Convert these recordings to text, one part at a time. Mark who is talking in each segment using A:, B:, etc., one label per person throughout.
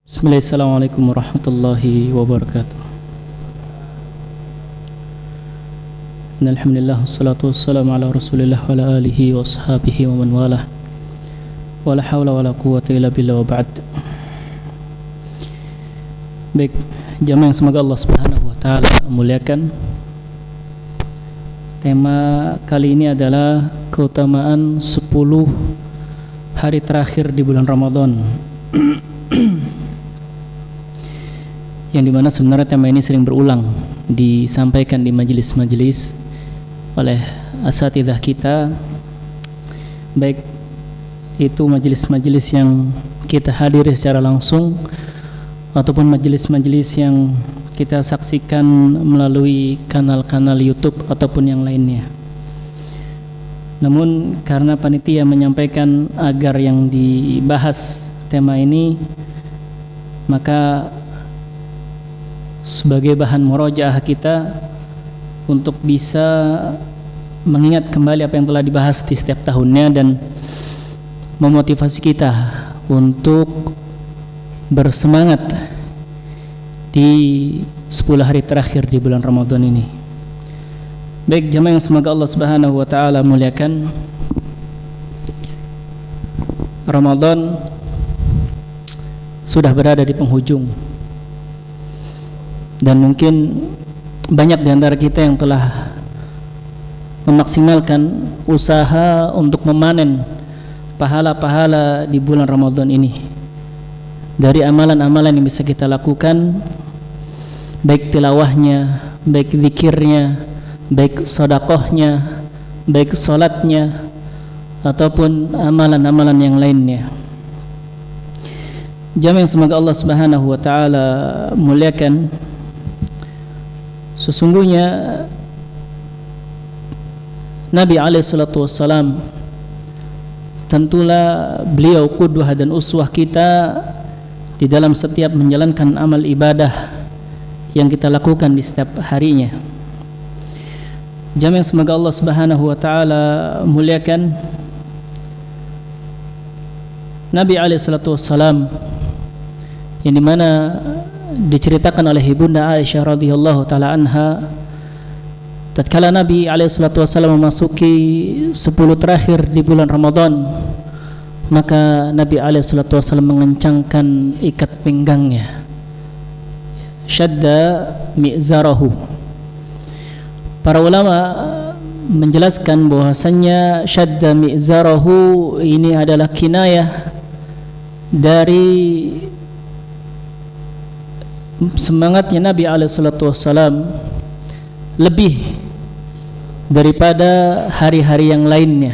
A: Bismillahirrahmanirrahim. Assalamualaikum warahmatullahi wabarakatuh. Alhamdulillah wassalatu wassalamu ala Rasulillah wa ala alihi wa ashabihi wa man walah. Wala haula wala quwwata illa billah wa ba'd. Baik, jamaah yang semoga Allah Subhanahu wa taala muliakan. Tema kali ini adalah keutamaan 10 hari terakhir di bulan Ramadan. Yang dimana sebenarnya tema ini sering berulang disampaikan di majelis-majelis oleh asatidzah kita, baik itu majelis-majelis yang kita hadiri secara langsung ataupun majelis-majelis yang kita saksikan melalui kanal-kanal YouTube ataupun yang lainnya. Namun karena panitia menyampaikan agar yang dibahas tema ini, maka sebagai bahan murojaah kita untuk bisa mengingat kembali apa yang telah dibahas di setiap tahunnya dan memotivasi kita untuk bersemangat di 10 hari terakhir di bulan Ramadan ini. Baik jamaah yang semoga Allah Subhanahu wa taala muliakan, Ramadan sudah berada di penghujung. Dan mungkin banyak di antara kita yang telah memaksimalkan usaha untuk memanen pahala-pahala di bulan Ramadan ini. Dari amalan-amalan yang bisa kita lakukan, baik tilawahnya, baik zikirnya, baik sedekahnya, baik salatnya, ataupun amalan-amalan yang lainnya. Jamaah yang semoga Allah Subhanahu wa taala muliakan, sesungguhnya Nabi alaihissalatu wassalam tentulah beliau qudwah dan uswah kita di dalam setiap menjalankan amal ibadah yang kita lakukan di setiap harinya. Jamaah yang semoga Allah Subhanahu wa taala muliakan, Nabi alaihissalatu wassalam yang dimana diceritakan oleh ibunda Aisyah radhiyallahu taala anha, tatkala Nabi alaihissalatu wasallam memasuki 10 terakhir di bulan Ramadan, maka Nabi alaihissalatu wasallam mengencangkan ikat pinggangnya, syadda mi'zarahu. Para ulama menjelaskan bahwasannya syadda mi'zarahu ini adalah kinayah dari semangatnya Nabi alaihissalatu wassalam lebih daripada hari-hari yang lainnya.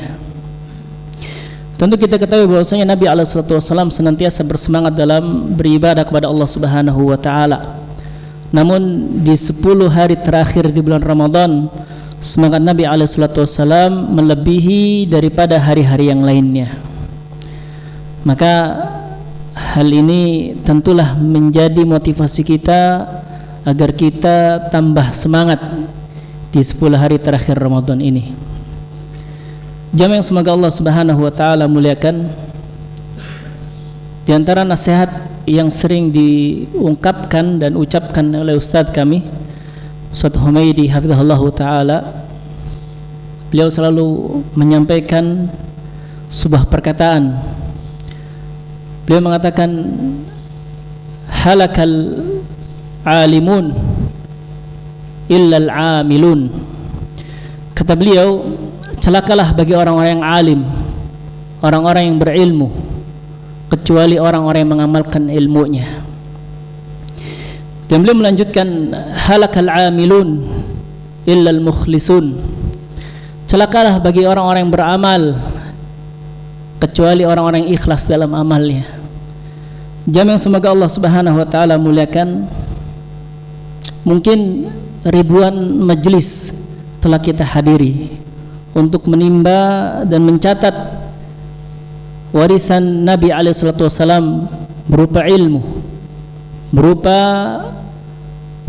A: Tentu kita ketahui bahwasanya Nabi alaihissalatu wassalam senantiasa bersemangat dalam beribadah kepada Allah Subhanahu wa taala. Namun di 10 hari terakhir di bulan Ramadan, semangat Nabi alaihissalatu wassalam melebihi daripada hari-hari yang lainnya. Maka hal ini tentulah menjadi motivasi kita agar kita tambah semangat di 10 hari terakhir Ramadan ini. Jamaah yang semoga Allah Subhanahu wa taala muliakan, di antara nasihat yang sering diungkapkan dan ucapkan oleh Ustadz kami, Ustadz Humaydi hafizahullah taala, beliau selalu menyampaikan sebuah perkataan. Beliau mengatakan, halakal alimun illal amilun. Kata beliau, celakalah bagi orang-orang yang alim, orang-orang yang berilmu, kecuali orang-orang yang mengamalkan ilmunya. Dan beliau melanjutkan, halakal amilun illal mukhlisun. Celakalah bagi orang-orang yang beramal, kecuali orang-orang yang ikhlas dalam amalnya. Jamaah yang semoga Allah Subhanahu wa taala muliakan, mungkin ribuan majelis telah kita hadiri untuk menimba dan mencatat warisan Nabi alaihissalatu wassalam berupa ilmu, berupa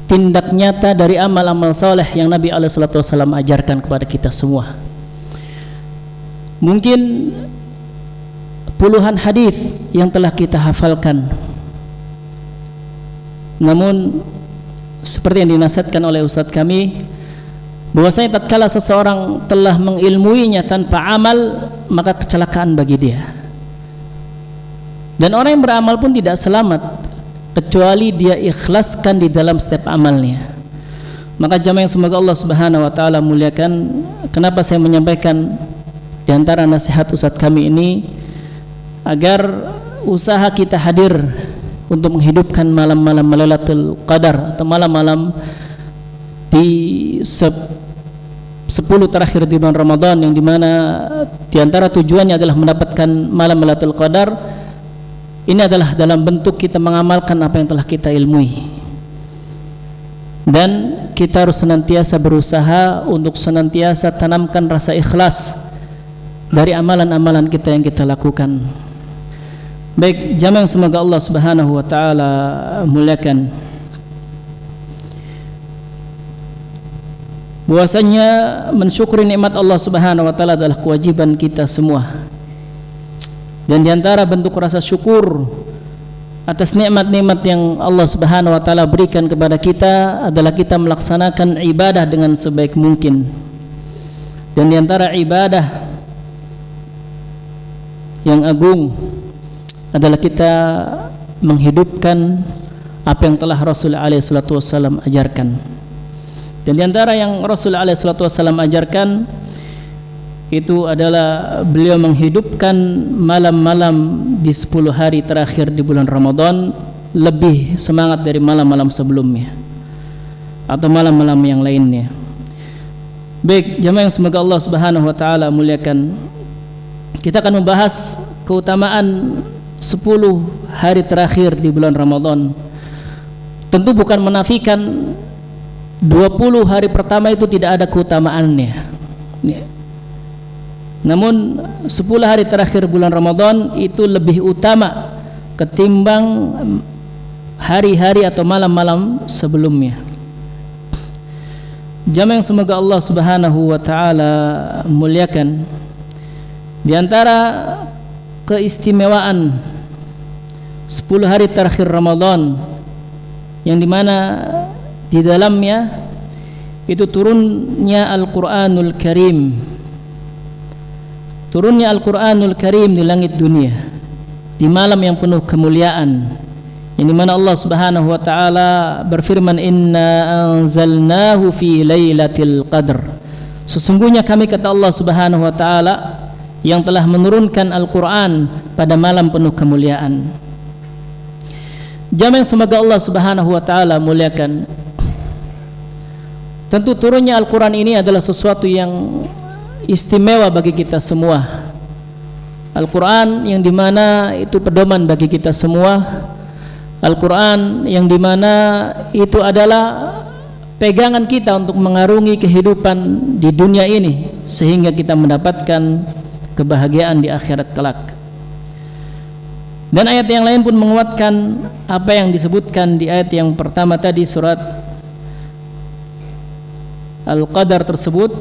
A: tindak nyata dari amal-amal saleh yang Nabi alaihissalatu wassalam ajarkan kepada kita semua. Mungkin puluhan hadis yang telah kita hafalkan, Namun seperti yang dinasihatkan oleh ustadz kami, bahwasanya tatkala seseorang telah mengilmuinya tanpa amal, maka kecelakaan bagi dia. Dan orang yang beramal pun tidak selamat kecuali dia ikhlaskan di dalam setiap amalnya. Maka jamaah yang semoga Allah Subhanahu wa taala muliakan, kenapa saya menyampaikan di antara nasihat ustadz kami ini, agar usaha kita hadir untuk menghidupkan malam-malam Lailatul Qadar atau malam-malam di 10 terakhir di bulan Ramadan, yang dimana diantara tujuannya adalah mendapatkan malam Lailatul Qadar. Ini adalah dalam bentuk kita mengamalkan apa yang telah kita ilmui, dan kita harus senantiasa berusaha untuk senantiasa tanamkan rasa ikhlas dari amalan-amalan kita yang kita lakukan. Baik jamaah, semoga Allah Subhanahu wa taala muliakan, bahwasanya mensyukuri nikmat Allah Subhanahu wa taala adalah kewajiban kita semua. Dan diantara bentuk rasa syukur atas nikmat-nikmat yang Allah Subhanahu wa taala berikan kepada kita adalah kita melaksanakan ibadah dengan sebaik mungkin. Dan diantara ibadah yang agung adalah kita menghidupkan apa yang telah Rasul alaihi salatu wasallam ajarkan. Dan diantara yang Rasul alaihi salatu wasallam ajarkan itu adalah beliau menghidupkan malam-malam di 10 hari terakhir di bulan Ramadan lebih semangat dari malam-malam sebelumnya atau malam-malam yang lainnya. Baik jamaah yang semoga Allah Subhanahu wa taala muliakan, kita akan membahas keutamaan 10 hari terakhir di bulan Ramadan. Tentu bukan menafikan 20 hari pertama itu tidak ada keutamaannya. Namun 10 hari terakhir bulan Ramadan itu lebih utama ketimbang hari-hari atau malam-malam sebelumnya. Jamaah yang semoga Allah Subhanahu wa taala muliakan, di antara keistimewaan 10 hari terakhir Ramadan yang dimana di dalamnya itu turunnya Al-Quranul Karim, turunnya Al-Quranul Karim di langit dunia di malam yang penuh kemuliaan, yang dimana Allah Subhanahu wa ta'ala berfirman, inna anzalnahu fi lailatul qadr, sesungguhnya kami, kata Allah Subhanahu wa ta'ala, yang telah menurunkan Al-Quran pada malam penuh kemuliaan. Jamaah semoga Allah Subhanahu wa ta'ala muliakan, tentu turunnya Al-Quran ini adalah sesuatu yang istimewa bagi kita semua. Al-Quran yang dimana itu pedoman bagi kita semua. Al-Quran yang dimana itu adalah pegangan kita untuk mengarungi kehidupan di dunia ini sehingga kita mendapatkan kebahagiaan di akhirat kelak. Dan ayat yang lain pun menguatkan apa yang disebutkan di ayat yang pertama tadi, surat Al-Qadar tersebut.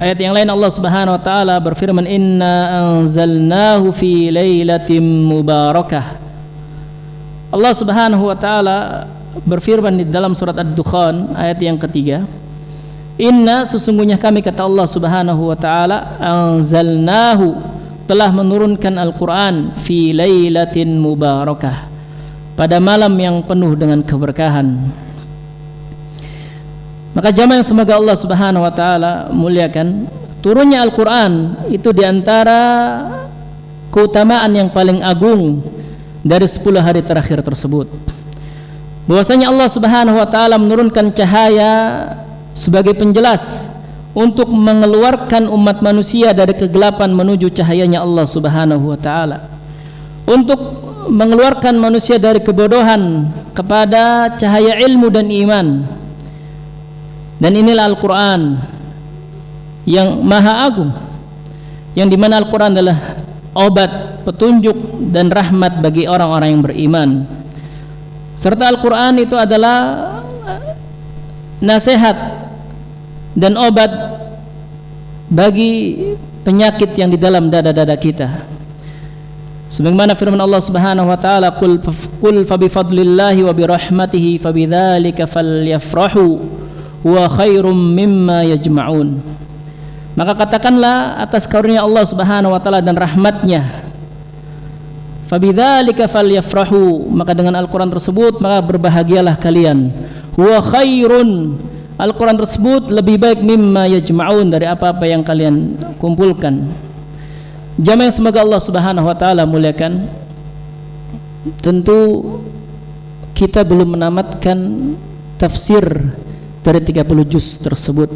A: Ayat yang lain Allah Subhanahu wa taala berfirman, inna anzalnahu fi lailatin mubarakah. Allah Subhanahu wa taala berfirman di dalam surat Ad-Dukhan ayat yang ketiga, inna, sesungguhnya kami, kata Allah Subhanahu wa taala, anzalnahu, telah menurunkan Al-Quran, fi lailatin mubarakah, pada malam yang penuh dengan keberkahan. Maka jamaah yang semoga Allah Subhanahu wa taala muliakan, turunnya Al-Quran itu diantara keutamaan yang paling agung dari 10 hari terakhir tersebut. Bahwasanya Allah Subhanahu wa taala menurunkan cahaya sebagai penjelas untuk mengeluarkan umat manusia dari kegelapan menuju cahayanya Allah Subhanahu wa taala, untuk mengeluarkan manusia dari kebodohan kepada cahaya ilmu dan iman. Dan inilah Al-Quran yang maha agung, yang dimana Al-Quran adalah obat, petunjuk dan rahmat bagi orang-orang yang beriman. Serta Al-Quran itu adalah nasihat dan obat bagi penyakit yang di dalam dada-dada kita. Sebagaimana firman Allah Subhanahu wa taala, qul fa bi fadlillahi wa bi rahmatihi fabidzalika falyafrahu wa khairum mimma yajma'un. Maka katakanlah atas karunia Allah Subhanahu wa taala dan rahmatnya, fabidzalika falyafrahu, maka dengan Al-Qur'an tersebut maka berbahagialah kalian. Wa khairun, Al-Qur'an tersebut lebih baik mimma yajma'un, dari apa-apa yang kalian kumpulkan. Jamaah yang semoga Allah Subhanahu wa taala muliakan, tentu kita belum menamatkan tafsir dari 30 juz tersebut.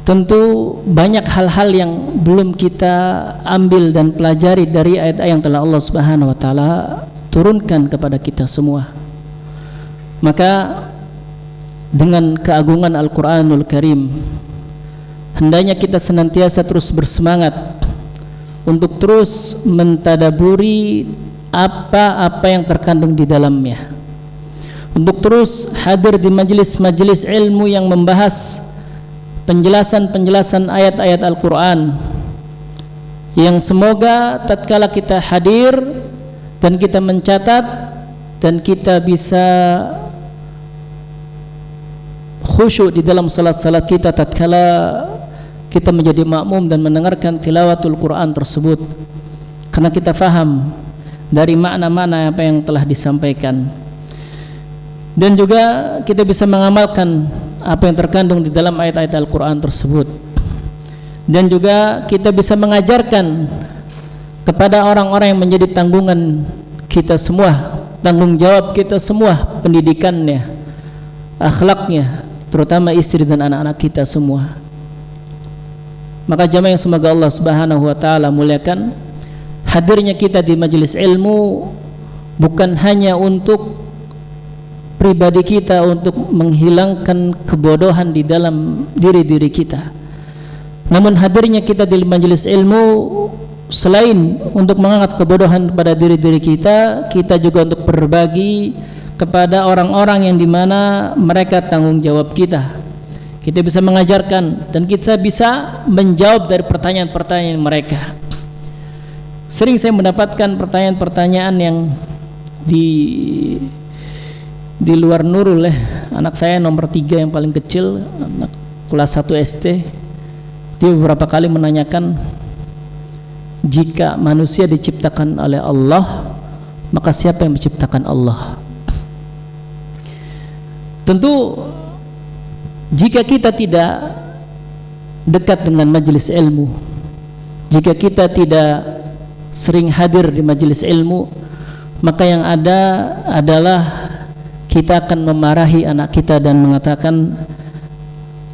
A: Tentu banyak hal-hal yang belum kita ambil dan pelajari dari ayat-ayat yang telah Allah Subhanahu wa taala turunkan kepada kita semua. Maka dengan keagungan Al-Qur'anul Karim, hendaknya kita senantiasa terus bersemangat untuk terus mentadaburi apa-apa yang terkandung di dalamnya, untuk terus hadir di majelis-majelis ilmu yang membahas penjelasan-penjelasan ayat-ayat Al-Quran, yang semoga tatkala kita hadir dan kita mencatat dan kita bisa khusyuk di dalam salat-salat kita tatkala kita menjadi makmum dan mendengarkan tilawatul Quran tersebut, karena kita faham dari makna-makna apa yang telah disampaikan, dan juga kita bisa mengamalkan apa yang terkandung di dalam ayat-ayat Al-Quran tersebut, dan juga kita bisa mengajarkan kepada orang-orang yang menjadi tanggungan kita semua, tanggung jawab kita semua, pendidikannya, akhlaknya, terutama istri dan anak-anak kita semua. Maka jamaah yang semoga Allah Subhanahu wa taala muliakan, hadirnya kita di majelis ilmu bukan hanya untuk pribadi kita, untuk menghilangkan kebodohan di dalam diri-diri kita, namun hadirnya kita di majelis ilmu selain untuk mengangkat kebodohan pada diri-diri kita, kita juga untuk berbagi kepada orang-orang yang dimana mereka tanggung jawab kita. Kita bisa mengajarkan dan kita bisa menjawab dari pertanyaan-pertanyaan mereka. Sering saya mendapatkan pertanyaan-pertanyaan yang di luar nurul anak saya nomor 3 yang paling kecil, anak kelas 1 SD, dia beberapa kali menanyakan, jika manusia diciptakan oleh Allah, maka siapa yang menciptakan Allah? Tentu jika kita tidak dekat dengan majelis ilmu, jika kita tidak sering hadir di majelis ilmu, maka yang ada adalah kita akan memarahi anak kita dan mengatakan,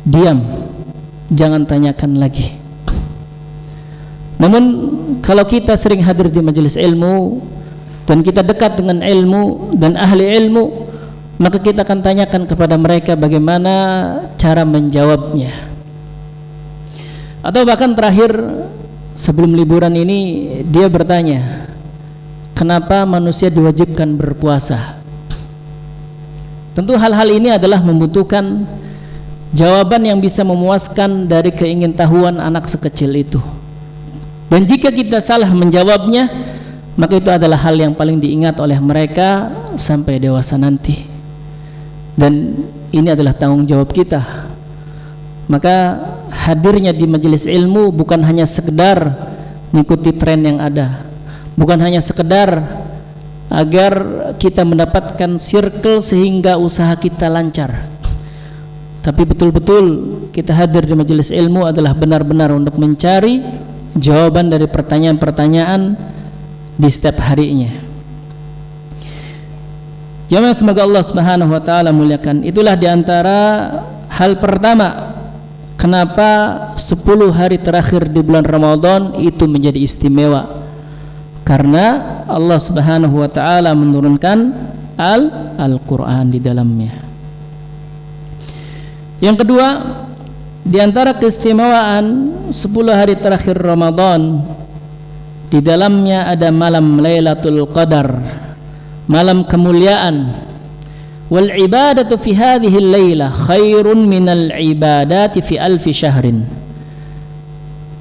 A: diam, jangan tanyakan lagi. Namun kalau kita sering hadir di majelis ilmu dan kita dekat dengan ilmu dan ahli ilmu, maka kita akan tanyakan kepada mereka bagaimana cara menjawabnya. Atau bahkan terakhir sebelum liburan ini dia bertanya, kenapa manusia diwajibkan berpuasa? Tentu hal-hal ini adalah membutuhkan jawaban yang bisa memuaskan dari keingintahuan anak sekecil itu. Dan jika kita salah menjawabnya, maka itu adalah hal yang paling diingat oleh mereka sampai dewasa nanti. Dan ini adalah tanggung jawab kita. Maka hadirnya di majelis ilmu bukan hanya sekedar mengikuti tren yang ada, bukan hanya sekedar agar kita mendapatkan circle sehingga usaha kita lancar, tapi betul-betul kita hadir di majelis ilmu adalah benar-benar untuk mencari jawaban dari pertanyaan-pertanyaan di setiap harinya. Jamaah semoga Allah Subhanahu wa taala muliakan, itulah diantara hal pertama kenapa 10 hari terakhir di bulan Ramadan itu menjadi istimewa, karena Allah Subhanahu wa taala menurunkan Al-Qur'an di dalamnya. Yang kedua, di antara keistimewaan 10 hari terakhir Ramadan, di dalamnya ada malam Lailatul Qadar, malam kemuliaan. Wal ibadatu fi hadhihi al-lailah khairun minal ibadati fi alfi syahrin.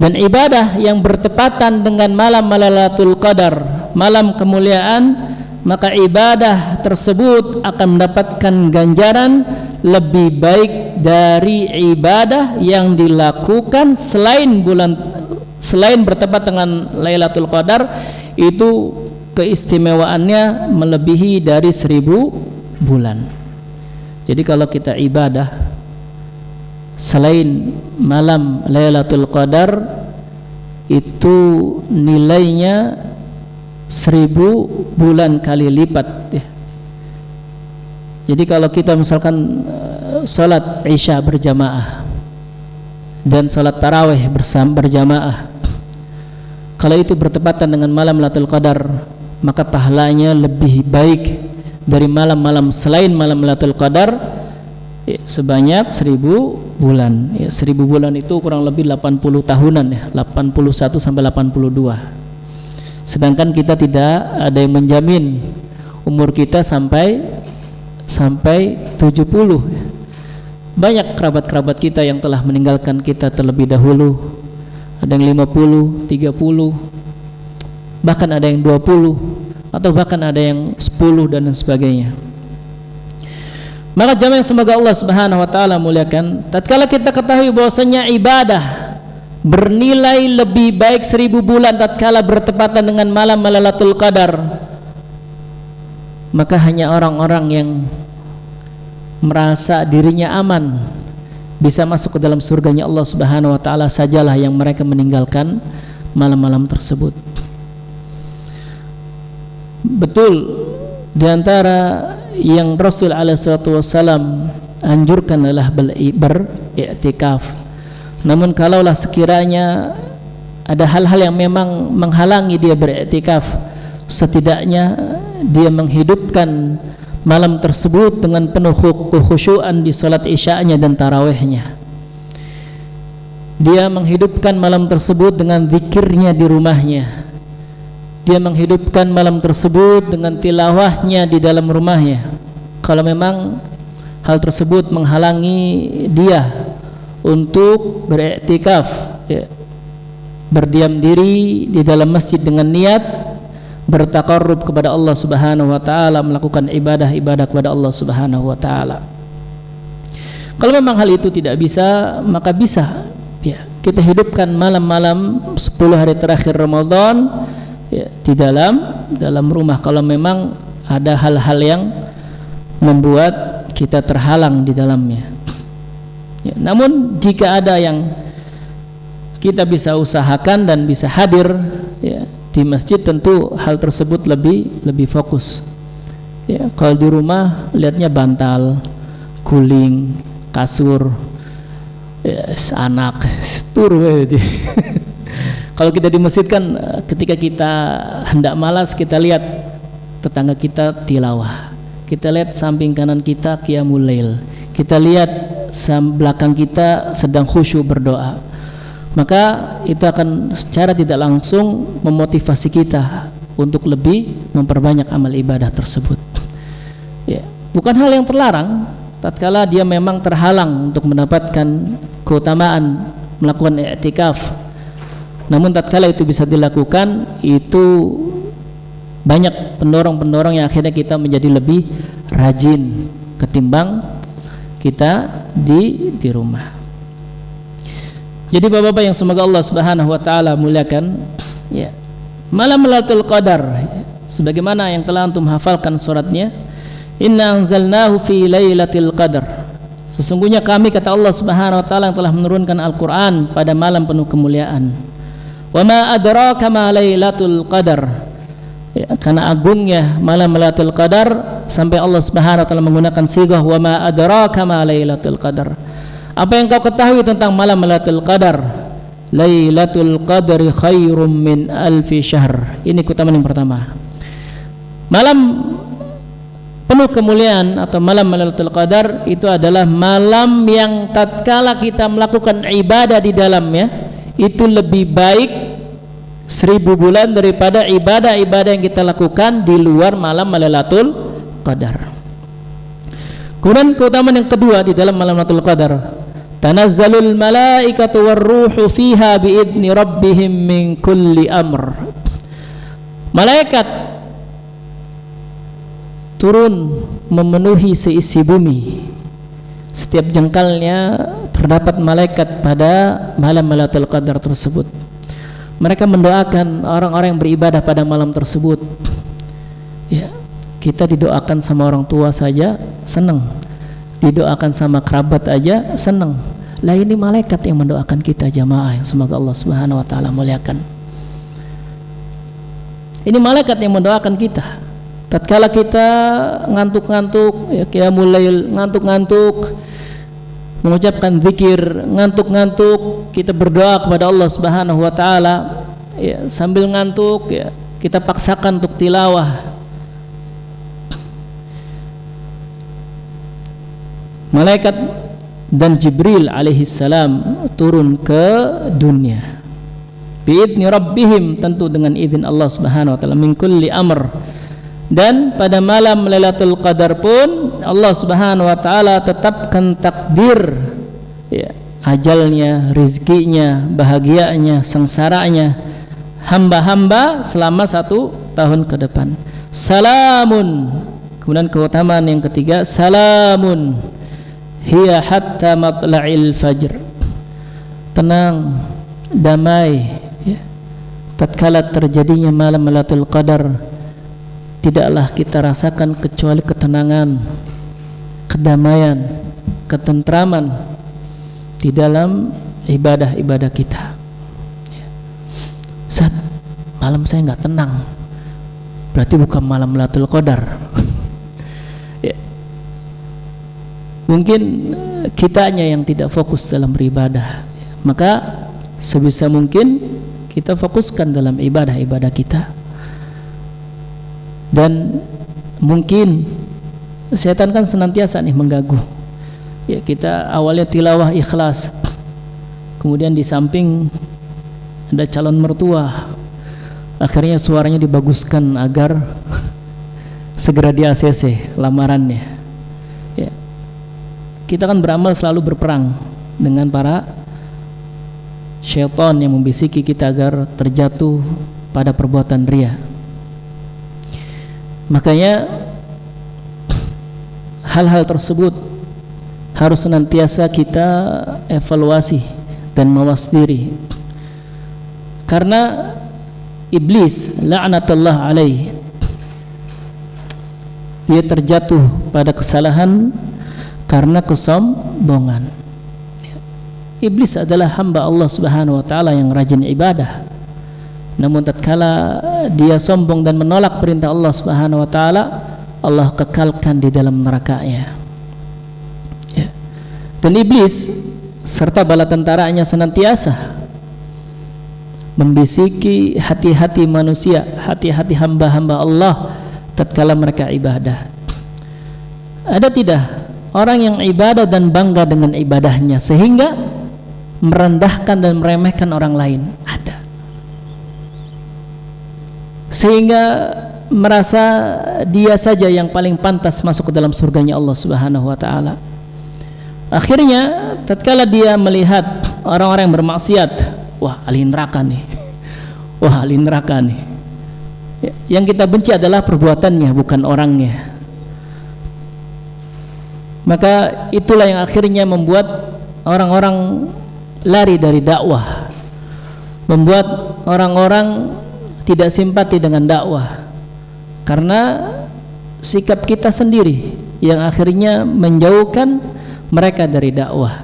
A: Dan ibadah yang bertepatan dengan malam Lailatul Qadar, malam kemuliaan, maka ibadah tersebut akan mendapatkan ganjaran lebih baik dari ibadah yang dilakukan selain bertepat dengan Lailatul Qadar. Itu keistimewaannya melebihi dari 1000 bulan. Jadi kalau kita ibadah selain malam Lailatul Qadar, itu nilainya 1000 bulan kali lipat ya. Jadi kalau kita misalkan salat Isya berjamaah dan salat tarawih berjamaah, kalau itu bertepatan dengan malam Lailatul Qadar, maka pahalanya lebih baik dari malam-malam selain malam Lailatul Qadar sebanyak 1000 bulan ya. 1000 bulan itu kurang lebih 80 tahunan ya, 81 sampai 82. Sedangkan kita tidak ada yang menjamin umur kita sampai 70 ya. Banyak kerabat-kerabat kita yang telah meninggalkan kita terlebih dahulu. Ada yang 50, 30, bahkan ada yang 20, atau bahkan ada yang 10 dan sebagainya. Maka jamaah semoga Allah Subhanahu wa taala muliakan, tatkala kita ketahui bahwasanya ibadah bernilai lebih baik 1000 bulan tatkala bertepatan dengan malam Lailatul Qadar, maka hanya orang-orang yang merasa dirinya aman bisa masuk ke dalam surganya Allah Subhanahu wa taala sajalah yang mereka meninggalkan malam-malam tersebut. Betul, di antara yang Rasul SAW anjurkan adalah beriktikaf. Namun kalaulah sekiranya ada hal-hal yang memang menghalangi dia beriktikaf, setidaknya dia menghidupkan malam tersebut dengan penuh khusyuan di salat isya'nya dan tarawihnya. Dia menghidupkan malam tersebut dengan zikirnya di rumahnya. Dia menghidupkan malam tersebut dengan tilawahnya di dalam rumahnya. Kalau memang hal tersebut menghalangi dia untuk beriktikaf ya, berdiam diri di dalam masjid dengan niat bertaqarrub kepada Allah Subhanahu wa taala, melakukan ibadah-ibadah kepada Allah Subhanahu wa taala. Kalau memang hal itu tidak bisa, maka bisa ya, kita hidupkan malam-malam 10 hari terakhir Ramadan ya, di dalam rumah, kalau memang ada hal-hal yang membuat kita terhalang di dalamnya ya. Namun jika ada yang kita bisa usahakan dan bisa hadir ya, di masjid, tentu hal tersebut lebih fokus ya. Kalau di rumah lihatnya bantal, guling, kasur ya, anak turu ya. Kalau kita di masjid kan ketika kita hendak malas, kita lihat tetangga kita tilawah, kita lihat samping kanan kita qiyamul lail, kita lihat belakang kita sedang khusyuk berdoa, maka itu akan secara tidak langsung memotivasi kita untuk lebih memperbanyak amal ibadah tersebut ya. Bukan hal yang terlarang tatkala dia memang terhalang untuk mendapatkan keutamaan melakukan i'tikaf. Namun tatkala itu bisa dilakukan, itu banyak pendorong-pendorong yang akhirnya kita menjadi lebih rajin ketimbang kita di rumah. Jadi bapak-bapak yang semoga Allah Subhanahu wa taala muliakan ya, malam Lailatul Qadar sebagaimana yang telah antum hafalkan suratnya, inna anzalnahu fi lailatul qadar, sesungguhnya kami, kata Allah Subhanahu wa taala, yang telah menurunkan Al-Qur'an pada malam penuh kemuliaan. Wa ma adraka ma lailatul qadar ya, karena agungnya malam Lailatul Qadar sampai Allah Subhanahu wa taala menggunakan sighah wa ma adraka ma lailatul qadar. Apa yang kau ketahui tentang malam Lailatul Qadar? Lailatul Qadri khairum min alfi syahr. Ini keutamaan yang pertama. Malam penuh kemuliaan atau malam Lailatul Qadar itu adalah malam yang tatkala kita melakukan ibadah di dalamnya itu lebih baik 1000 bulan daripada ibadah-ibadah yang kita lakukan di luar malam Lailatul Qadar. Kemudian keutamaan yang kedua di dalam malam Lailatul Qadar, Tanazzalul malaikatu warruhu fiha biidni rabbihim min kulli amr. Malaikat turun memenuhi seisi bumi. Setiap jengkalnya terdapat malaikat pada malam Lailatul Qadar tersebut. Mereka mendoakan orang-orang yang beribadah pada malam tersebut. Ya, kita didoakan sama orang tua saja senang, didoakan sama kerabat aja senang. Lah ini malaikat yang mendoakan kita jamaah yang semoga Allah Subhanahu wa taala muliakan. Ini malaikat yang mendoakan kita. Tatkala kita ngantuk-ngantuk, ya kita mulai ngantuk-ngantuk, mengucapkan zikir, ngantuk-ngantuk, kita berdoa kepada Allah Subhanahu wa taala, ya sambil ngantuk ya kita paksakan untuk tilawah. Malaikat dan Jibril alaihi salam turun ke dunia. Biidni rabbihim, tentu dengan izin Allah Subhanahu wa taala, min kulli amr. Dan pada malam Lailatul Qadar pun Allah Subhanahu wa taala tetapkan takdir, ya, ajalnya, rizkinya, bahagianya, sengsaranya hamba-hamba selama 1 tahun ke depan. Salamun. Kemudian keutamaan yang ketiga, salamun hiya hatta matla'il fajr. Tenang, damai, ya. Tatkala terjadinya malam Lailatul Qadar, tidaklah kita rasakan kecuali ketenangan, kedamaian, ketentraman di dalam ibadah-ibadah kita. Saat malam saya nggak tenang, berarti bukan malam Lailatul Qadar. Ya. Mungkin kitanya yang tidak fokus dalam beribadah. Maka sebisa mungkin kita fokuskan dalam ibadah-ibadah kita. Dan mungkin setan kan senantiasa nih mengganggu. Ya, kita awalnya tilawah ikhlas, kemudian di samping ada calon mertua, akhirnya suaranya dibaguskan agar segera di ACC lamarannya. Ya. Kita kan beramal selalu berperang dengan para syaitan yang membisiki kita agar terjatuh pada perbuatan riya. Makanya hal-hal tersebut harus senantiasa kita evaluasi dan mawas diri. Karena iblis la'natullah alaih, dia terjatuh pada kesalahan karena kesombongan. Iblis adalah hamba Allah Subhanahu wa taala yang rajin ibadah. Namun tatkala dia sombong dan menolak perintah Allah Subhanahu wa taala, Allah kekalkan di dalam nerakanya. Ya. Dan iblis serta bala tentaranya senantiasa membisiki hati-hati manusia, hati-hati hamba-hamba Allah tatkala mereka ibadah. Ada tidak orang yang ibadah dan bangga dengan ibadahnya sehingga merendahkan dan meremehkan orang lain? Ada. Sehingga merasa dia saja yang paling pantas masuk ke dalam surganya Allah Subhanahu wa taala. Akhirnya tatkala dia melihat orang-orang yang bermaksiat, wah ahli neraka nih. Wah ahli neraka nih. Yang kita benci adalah perbuatannya, bukan orangnya. Maka itulah yang akhirnya membuat orang-orang lari dari dakwah, membuat orang-orang tidak simpati dengan dakwah karena sikap kita sendiri yang akhirnya menjauhkan mereka dari dakwah.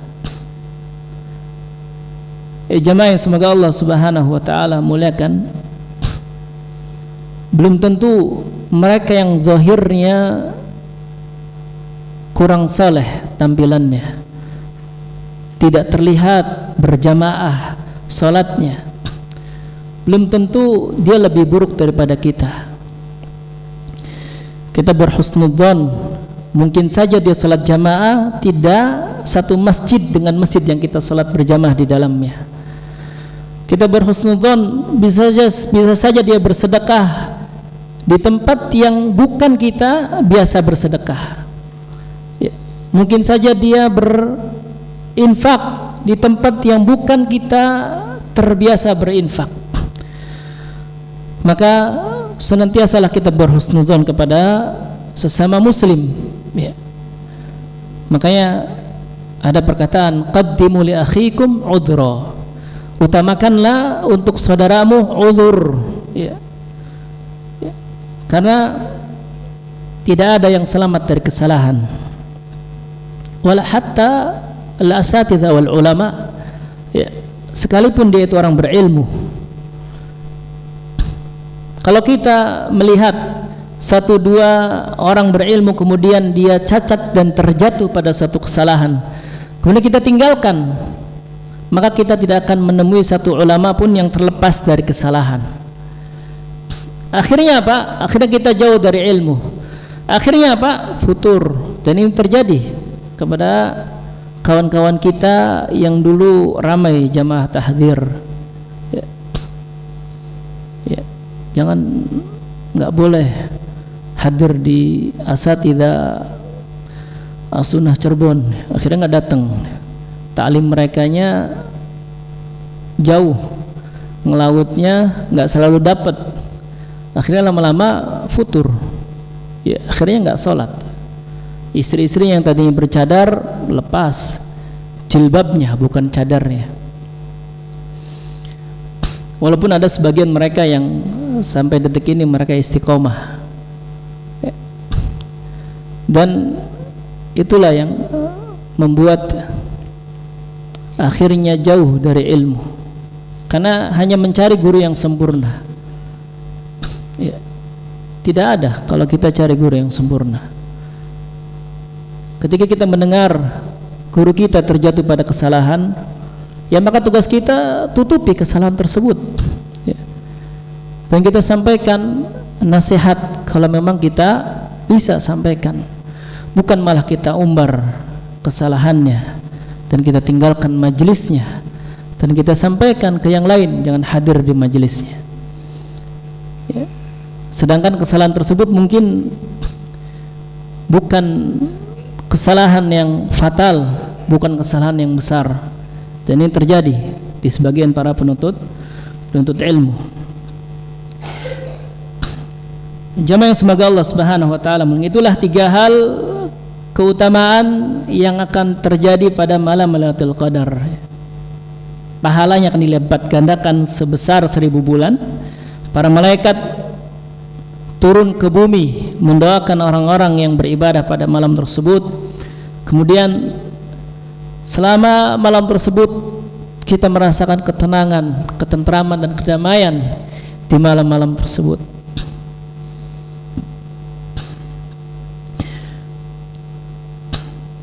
A: Jamaah yang semoga Allah Subhanahu wa taala muliakan, belum tentu mereka yang zahirnya kurang saleh tampilannya, tidak terlihat berjamaah salatnya, belum tentu dia lebih buruk daripada kita. Kita berhusnudzon, mungkin saja dia salat jamaah tidak satu masjid dengan masjid yang kita salat berjamaah di dalamnya. Kita berhusnudzon, bisa saja dia bersedekah di tempat yang bukan kita biasa bersedekah. Ya, mungkin saja dia infak di tempat yang bukan kita terbiasa berinfak, maka senantiasalah kita berhusnudzon kepada sesama muslim, ya. Makanya ada perkataan qaddimu li akhikum udhra, utamakanlah untuk saudaramu uzur, ya. Ya. Karena tidak ada yang selamat dari kesalahan, wala hatta al-asatidha wal ulama, ya, sekalipun dia itu orang berilmu. Kalau kita melihat satu dua orang berilmu kemudian dia cacat dan terjatuh pada suatu kesalahan, kemudian kita tinggalkan, maka kita tidak akan menemui satu ulama pun yang terlepas dari kesalahan. Akhirnya apa? Akhirnya kita jauh dari ilmu. Akhirnya apa? Futur. Dan ini terjadi kepada kawan-kawan kita yang dulu ramai jamaah tahdzir, ya. Ya. Jangan, nggak boleh hadir di asatidzah As-Sunnah Cirebon, akhirnya nggak datang. Taklim merekanya jauh, ngelautnya nggak selalu dapat, akhirnya lama-lama futur, ya, akhirnya nggak sholat. Istri-istri yang tadinya bercadar lepas jilbabnya, bukan cadarnya. Walaupun ada sebagian mereka yang sampai detik ini mereka istiqomah, ya. Dan itulah yang membuat akhirnya jauh dari ilmu, karena hanya mencari guru yang sempurna, ya. Tidak ada kalau kita cari guru yang sempurna. Ketika kita mendengar guru kita terjatuh pada kesalahan, ya maka tugas kita tutupi kesalahan tersebut, ya. Dan kita sampaikan nasihat kalau memang kita bisa sampaikan, bukan malah kita umbar kesalahannya dan kita tinggalkan majelisnya dan kita sampaikan ke yang lain, jangan hadir di majelisnya, ya. Sedangkan kesalahan tersebut mungkin bukan kesalahan yang fatal, bukan kesalahan yang besar, dan ini terjadi di sebagian para penuntut ilmu. Jamaah yang semoga Allah Subhanahu wa taala, itulah tiga hal keutamaan yang akan terjadi pada malam Lailatul Qadar. Pahalanya akan dilipat gandakan sebesar 1000 bulan. Para malaikat turun ke bumi mendoakan orang-orang yang beribadah pada malam tersebut. Kemudian selama malam tersebut kita merasakan ketenangan, ketentraman dan kedamaian di malam-malam tersebut.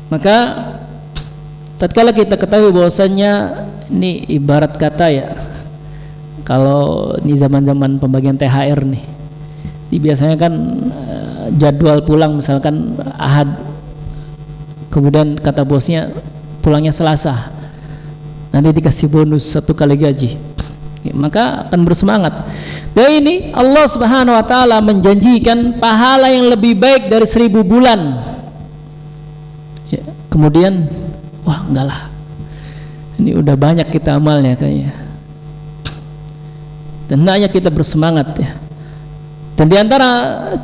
A: Maka tatkala kita ketahui bahwasanya ini ibarat kata, ya, kalau ini zaman-zaman pembagian THR nih, biasanya kan jadwal pulang misalkan Ahad, kemudian kata bosnya pulangnya Selasa, nanti dikasih bonus 1 kali gaji, ya, maka akan bersemangat. Dan ini Allah Subhanahu wa taala menjanjikan pahala yang lebih baik dari 1000 bulan, ya. Kemudian wah, enggak lah, ini udah banyak kita amalnya kayaknya, dan hendaknya kita bersemangat, ya. Dan di antara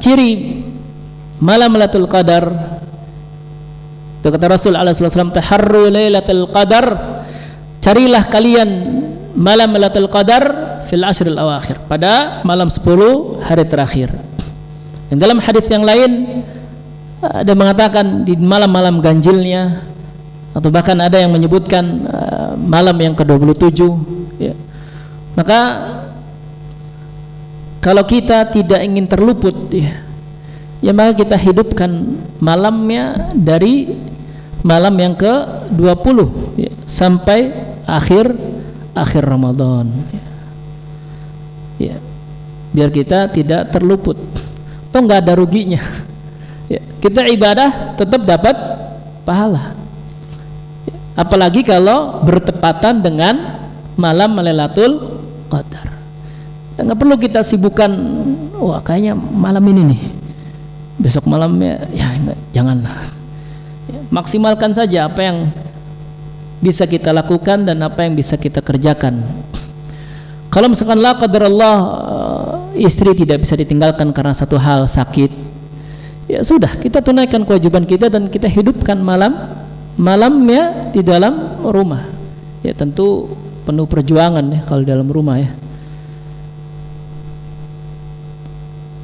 A: ciri malam Lailatul Qadar, kata Rasul alaihi wasallam, taharru Lailatul Qadar, carilah kalian malam Lailatul Qadar fil ashril awakhir, pada malam 10 hari terakhir. Dan dalam hadis yang lain ada mengatakan di malam-malam ganjilnya, atau bahkan ada yang menyebutkan malam yang ke-27, ya. Maka kalau kita tidak ingin terluput, ya maka kita hidupkan malamnya dari malam yang ke-20, ya, sampai akhir Ramadan, ya. Biar kita tidak terluput. Toh nggak ada ruginya, ya. Kita ibadah tetap dapat pahala, ya. Apalagi kalau bertepatan dengan malam Lailatul Qadar. Nggak perlu kita sibukkan, wah kayaknya malam ini nih, besok malamnya, ya enggak, janganlah, ya, maksimalkan saja apa yang bisa kita lakukan dan apa yang bisa kita kerjakan. Kalau misalkan la qadarallah istri tidak bisa ditinggalkan karena satu hal, sakit, ya sudah, kita tunaikan kewajiban kita dan kita hidupkan malamnya di dalam rumah. Ya tentu penuh perjuangan ya kalau di dalam rumah ya.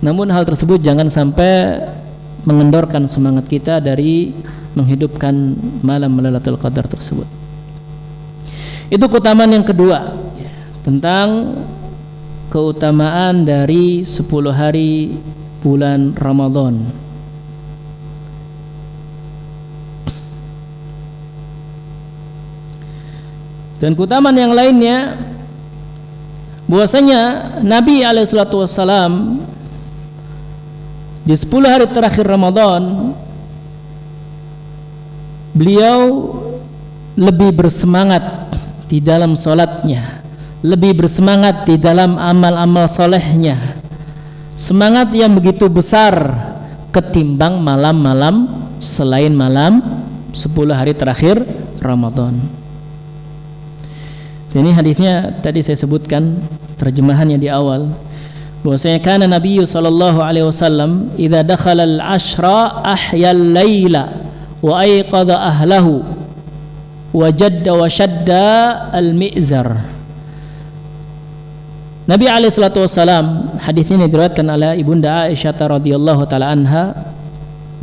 A: Namun hal tersebut jangan sampai mengendorkan semangat kita dari menghidupkan malam Lailatul Qadar tersebut. Itu keutamaan yang kedua, tentang keutamaan dari 10 hari bulan Ramadan. Dan keutamaan yang lainnya, bahwasanya Nabi SAW di 10 hari terakhir Ramadan beliau lebih bersemangat di dalam salatnya, lebih bersemangat di dalam amal-amal solehnya, semangat yang begitu besar ketimbang malam-malam selain malam 10 hari terakhir Ramadan. Ini hadisnya tadi saya sebutkan terjemahannya di awal, bahwasanya kana Nabi sallallahu alaihi wasallam idza dakhala al-ashra ahya al-laila wa ayqadha ahlahu wa jadda wa shadda al-mi'zar. Nabi alaihi salatu wasallam, hadis ini diriwayatkan oleh Ibunda Aisyah radhiyallahu taala anha,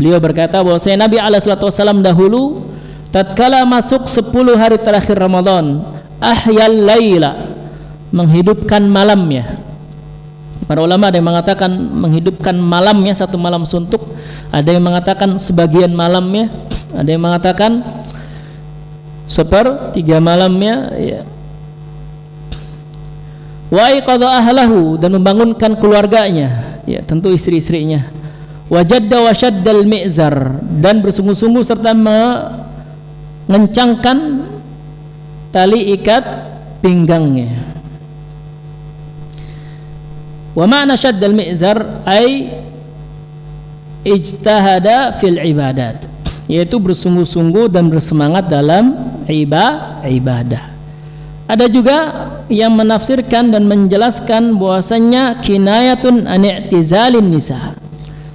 A: beliau berkata bahwasanya Nabi alaihi salatu wasallam dahulu tatkala masuk 10 hari terakhir Ramadan, ahyal laila, menghidupkan malamnya. Para ulama ada yang mengatakan menghidupkan malamnya, satu malam suntuk, ada yang mengatakan sebagian malamnya, ada yang mengatakan 1/3 malamnya ya. Wa iqadha ahlahu, dan membangunkan keluarganya, ya tentu istri-istrinya. Wa jadda wa shaddal mi'zar, dan bersungguh-sungguh serta mengencangkan tali ikat pinggangnya. Wa ma'na shaddal mi'zar ay ijtahada fil ibadat, yaitu bersungguh-sungguh dan bersemangat dalam ibadah. Ada juga yang menafsirkan dan menjelaskan bahwasanya kinayatun an i'tizalin nisa,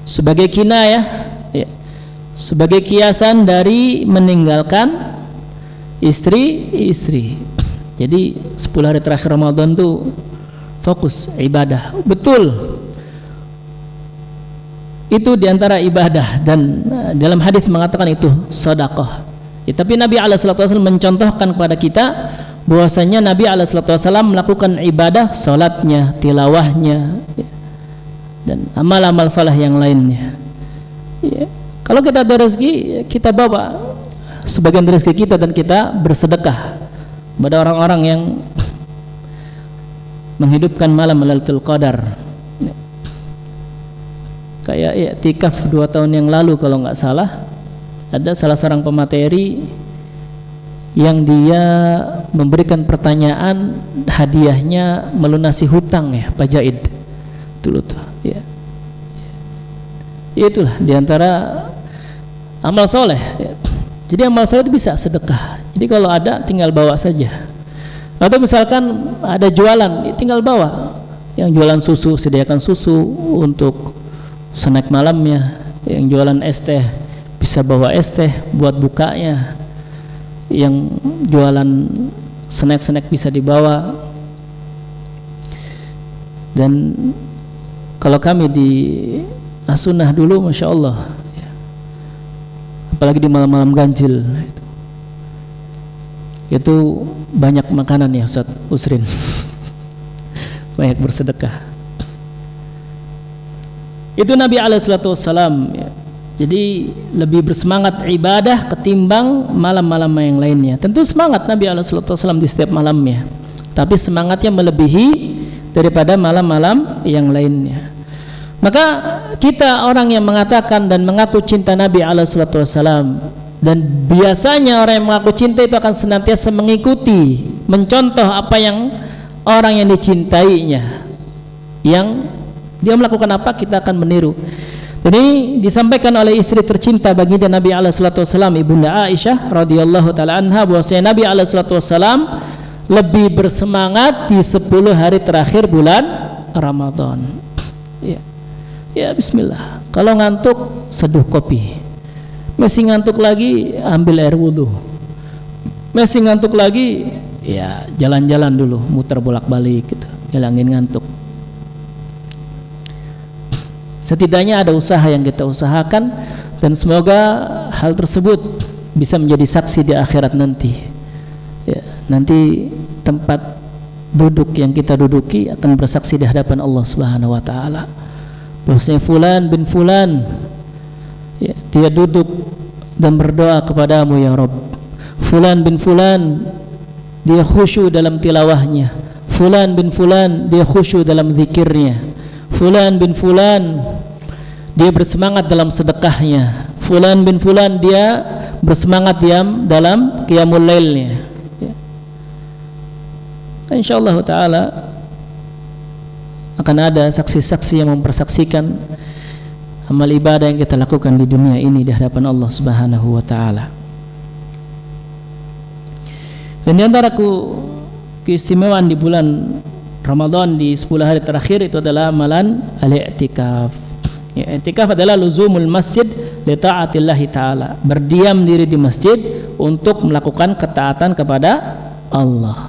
A: sebagai kinayah ya, sebagai kiasan dari meninggalkan istri-istri. Jadi 10 hari terakhir Ramadan tuh fokus ibadah. Betul, itu diantara ibadah, dan dalam hadis mengatakan itu sedekah ya, tapi Nabi SAW mencontohkan kepada kita bahwasanya Nabi SAW melakukan ibadah, salatnya, tilawahnya ya, dan amal-amal saleh yang lainnya ya. Kalau kita ada rezeki, kita bawa sebagian rezeki kita dan kita bersedekah pada orang-orang yang menghidupkan malam Lailatul Qadar. Kayak i'tikaf 2 tahun yang lalu kalau nggak salah, ada salah seorang pemateri yang dia memberikan pertanyaan, hadiahnya melunasi hutang ya, Pajaid dulu tuh ya. Itulah diantara amal soleh ya. Jadi amal soleh itu bisa sedekah. Jadi kalau ada tinggal bawa saja. Atau misalkan ada jualan, tinggal bawa. Yang jualan susu, sediakan susu untuk snack malamnya. Yang jualan es teh, bisa bawa es teh buat bukanya. Yang jualan snack-snack bisa dibawa. Dan kalau kami di As-Sunnah dulu, Masya Allah, apalagi di malam-malam ganjil itu banyak makanan ya Ustaz Usrin. Banyak bersedekah. Itu Nabi SAW ya. Jadi lebih bersemangat ibadah ketimbang malam-malam yang lainnya. Tentu semangat Nabi SAW di setiap malamnya, tapi semangatnya melebihi daripada malam-malam yang lainnya. Maka kita orang yang mengatakan dan mengaku cinta Nabi SAW, dan biasanya orang yang mengaku cinta itu akan senantiasa mengikuti, mencontoh apa yang orang yang dicintainya, yang dia melakukan apa kita akan meniru. Dan ini disampaikan oleh istri tercinta baginda Nabi alaihi salatu wasallam, Ibunda Aisyah radhiyallahu taala anha, bahwasanya Nabi alaihi salatu wasallam lebih bersemangat di 10 hari terakhir bulan Ramadan. Ya. Ya bismillah. Kalau ngantuk seduh kopi. Masih ngantuk lagi ambil air wudu. Masih ngantuk lagi ya jalan-jalan dulu, muter bolak-balik gitu, hilangin ngantuk. Setidaknya ada usaha yang kita usahakan, dan semoga hal tersebut bisa menjadi saksi di akhirat nanti. Ya, nanti tempat duduk yang kita duduki akan bersaksi di hadapan Allah Subhanahu wa taala. Bahwasanya fulan bin fulan, ya, dia duduk dan berdoa kepadamu ya Rabb. Fulan bin fulan, dia khusyuk dalam tilawahnya. Fulan bin fulan, dia khusyuk dalam zikirnya. Fulan bin fulan, dia bersemangat dalam sedekahnya. Fulan bin fulan, dia bersemangat dalam qiyamul lailnya. Ya. Insyaallah taala akan ada saksi-saksi yang mempersaksikan amal ibadah yang kita lakukan di dunia ini di hadapan Allah Subhanahu wa taala. Dan di antara keistimewaan di bulan Ramadan di 10 hari terakhir itu adalah amalan al-i'tikaf. Ya, i'tikaf adalah luzumul masjid li ta'atillah taala, berdiam diri di masjid untuk melakukan ketaatan kepada Allah.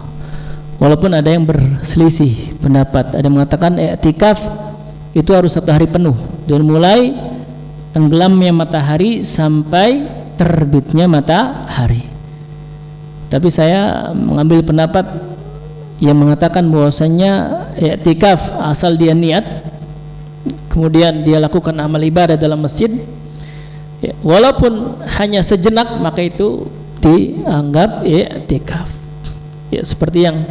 A: Walaupun ada yang berselisih pendapat, ada yang mengatakan i'tikaf itu harus 1 hari penuh, dari mulai tenggelamnya matahari sampai terbitnya matahari. Tapi saya mengambil pendapat yang mengatakan bahwasanya i'tikaf asal dia niat, kemudian dia lakukan amal ibadah dalam masjid, ya, walaupun hanya sejenak, maka itu dianggap i'tikaf. Ya, seperti yang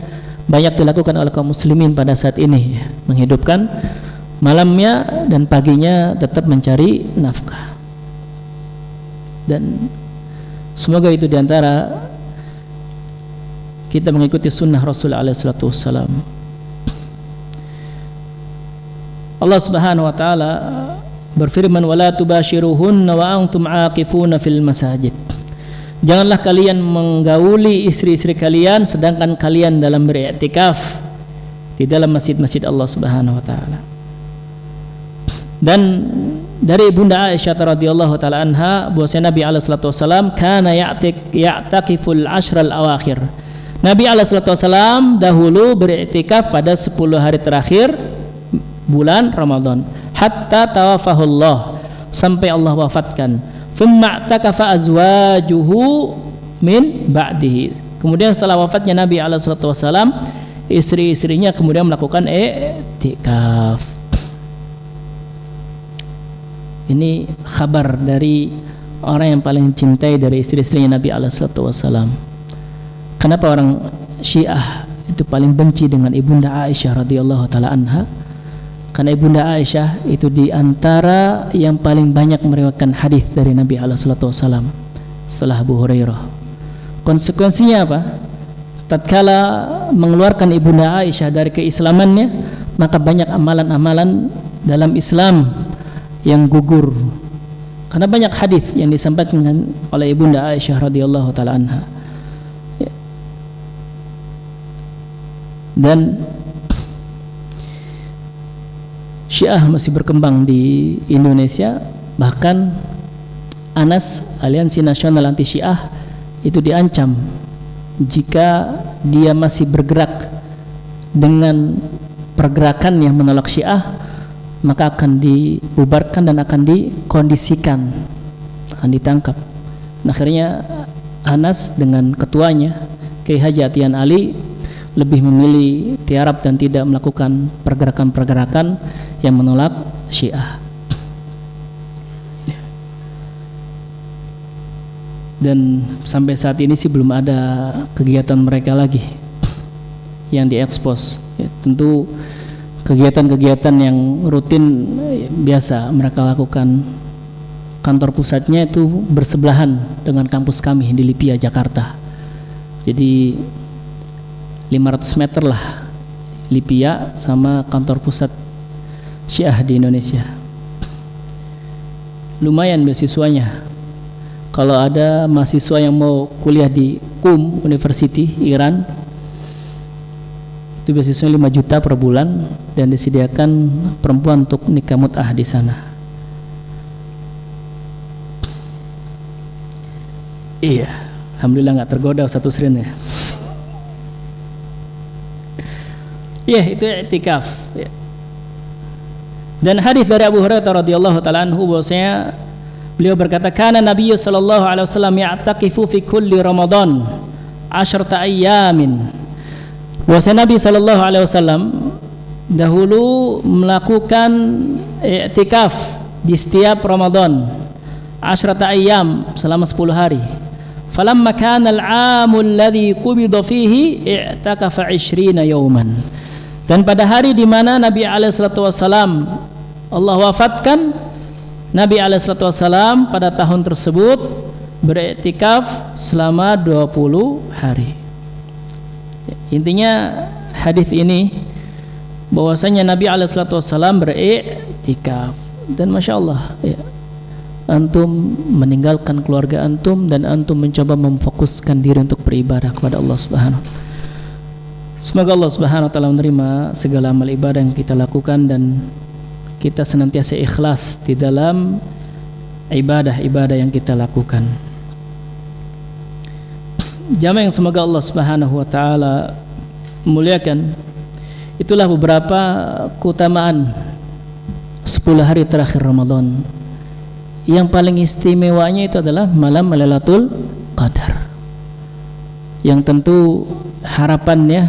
A: banyak dilakukan oleh kaum muslimin pada saat ini, ya, menghidupkan malamnya dan paginya tetap mencari nafkah. Dan semoga itu diantara kita mengikuti sunnah Rasul alaihi salatu wassalam. Allah Subhanahu wa taala berfirman, wala tubashiruhunna wa antum aaqifuna fil masajid. Janganlah kalian menggauli istri-istri kalian sedangkan kalian dalam beriktikaf di dalam masjid-masjid Allah Subhanahu wa taala. Dan dari Bunda Aisyah radhiyallahu taala anha, bahwasanya Nabi alaihi salatu wasallam kana ya'takiful ashral awakhir. Nabi alaihissalam dahulu beriktikaf pada 10 hari terakhir bulan Ramadan, hatta tawafahullah, sampai Allah wafatkan. Thumma i'takafa azwajuhu min ba'dihi. Kemudian setelah wafatnya Nabi alaihissalam, istri-istrinya kemudian melakukan i'tikaf. Ini kabar dari orang yang paling cintai dari istri-istrinya Nabi alaihissalam. Kenapa orang Syiah itu paling benci dengan Ibunda Aisyah radhiyallahu taala anha? Karena Ibunda Aisyah itu di antara yang paling banyak meriwayatkan hadis dari Nabi alaihi salatu wasallam setelah Abu Hurairah. Konsekuensinya apa? Tatkala mengeluarkan Ibunda Aisyah dari keislamannya, maka banyak amalan-amalan dalam Islam yang gugur. Karena banyak hadis yang disampaikan oleh Ibunda Aisyah radhiyallahu taala anha. Dan Syiah masih berkembang di Indonesia. Bahkan ANAS, Aliansi Nasional Anti Syiah, itu diancam jika dia masih bergerak dengan pergerakan yang menolak Syiah, maka akan dibubarkan dan akan dikondisikan, akan ditangkap. Akhirnya ANAS dengan ketuanya Kiai Haji Atian Ali lebih memilih tiarap dan tidak melakukan pergerakan-pergerakan yang menolak Syiah. Dan sampai saat ini sih belum ada kegiatan mereka lagi yang diekspos. Ya, tentu kegiatan-kegiatan yang rutin biasa mereka lakukan. Kantor pusatnya itu bersebelahan dengan kampus kami di Lipia, Jakarta. Jadi 500 meter lah Lipia sama kantor pusat Syiah di Indonesia. lumayan beasiswanya. Kalau ada mahasiswa yang mau kuliah di Qum University Iran, itu beasiswanya 5 juta per bulan dan disediakan perempuan untuk nikah mut'ah di sana. Iya, alhamdulillah nggak tergoda Ustaz Usrin ya. Iya, itu i'tikaf. Ya. Dan hadis dari Abu Hurairah radhiyallahu taala anhu bahwasanya beliau berkata, kana Nabi sallallahu alaihi wasallam ya'taqifu fi kulli Ramadan 10 ayyamin. Bahwasanya Nabi sallallahu alaihi wasallam dahulu melakukan i'tikaf di setiap Ramadan 10 ayyam selama 10 hari. Falamma kana al-'amu alladhi qubida fihi i'takafa 20 yawman. Dan pada hari di mana Nabi alaihi salatu wasallam Allah wafatkan, Nabi alaihi salatu wasallam pada tahun tersebut beriktikaf selama 20 hari. Intinya hadis ini bahwasanya Nabi alaihi salatu wasallam beriktikaf, dan masya Allah ya, antum meninggalkan keluarga antum dan antum mencoba memfokuskan diri untuk beribadah kepada Allah Subhanahu. Semoga Allah Subhanahu wa taala menerima segala amal ibadah yang kita lakukan dan kita senantiasa ikhlas di dalam ibadah-ibadah yang kita lakukan. Jamaah yang semoga Allah Subhanahu wa taala muliakan, itulah beberapa keutamaan 10 hari terakhir Ramadan. Yang paling istimewanya itu adalah malam Lailatul Qadar, yang tentu harapannya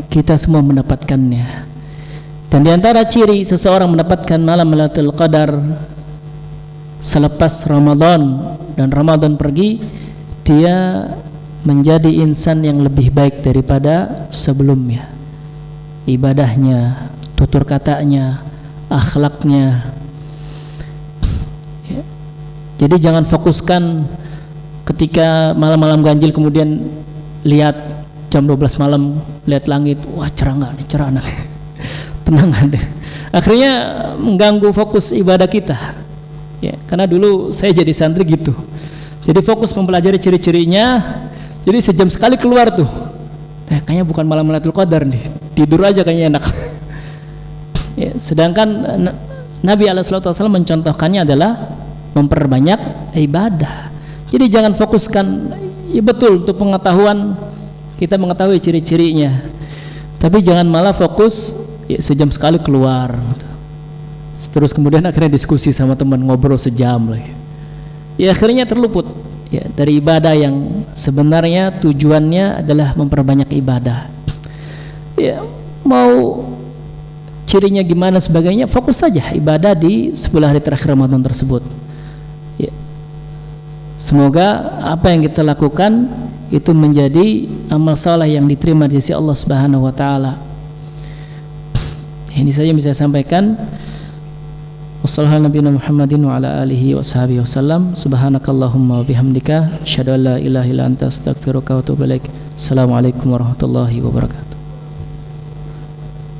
A: kita semua mendapatkannya. Dan di antara ciri seseorang mendapatkan malam Lailatul Qadar selepas Ramadan dan Ramadan pergi, dia menjadi insan yang lebih baik daripada sebelumnya. Ibadahnya, tutur katanya, akhlaknya. Jadi jangan fokuskan ketika malam-malam ganjil kemudian lihat jam 12 malam, lihat langit, wah cerah nggak nih, cerah nggak. Tenang ada. Akhirnya mengganggu fokus ibadah kita. Ya, karena dulu saya jadi santri gitu. Jadi fokus mempelajari ciri-cirinya. Jadi sejam sekali keluar tuh. Kayaknya bukan malam Lailatul Qadar nih. Tidur aja kayaknya enak. Ya, sedangkan Nabi alaihi wasallam mencontohkannya adalah memperbanyak ibadah. Jadi jangan fokuskan, ya betul untuk pengetahuan, kita mengetahui ciri-cirinya, tapi jangan malah fokus ya, sejam sekali keluar terus kemudian akhirnya diskusi sama teman, ngobrol sejam lagi, ya akhirnya terluput ya dari ibadah yang sebenarnya tujuannya adalah memperbanyak ibadah. Ya mau cirinya gimana sebagainya, fokus saja ibadah di 10 hari terakhir Ramadan tersebut. Ya. Semoga apa yang kita lakukan itu menjadi amal saleh yang diterima di sisi Allah Subhanahu wa taala. Ini saja yang bisa saya sampaikan. Wassalamualaikum Muhammadin wa ala alihi wa sahbihi wasallam. Subhanakallahumma wa bihamdika asyhadu an la ilaha illa anta astaghfiruka wa atubu ilaik. Assalamualaikum warahmatullahi wabarakatuh.